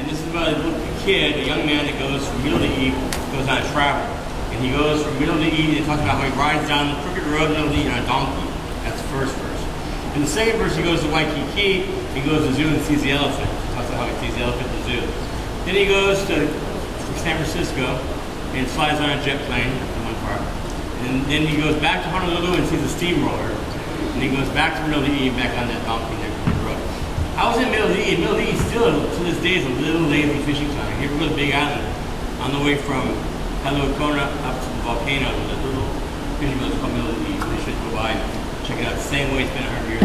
And this is about a kid, a young man that goes from Miloi'i, goes on travel. And he goes from Miloi'i and talks about how he rides down the crooked road in Miloi'i on a donkey. That's the first verse. In the second verse, he goes to Waikiki, he goes to the zoo and sees the elephant. He talks about how he sees the elephant in the zoo. Then he goes to San Francisco and flies on a jet plane in one part. And then he goes back to Honolulu and sees a steamroller. And he goes back to Miloi'i and back on that donkey there. I was in Miloi'i, and Miloi'i still, to this day, is a little lazy fishing town. Here we go to Big Island, on the way from Kona up to the volcano, with a little fishing village called Miloi'i. You should go by and check it out. The same way it's been 100 years.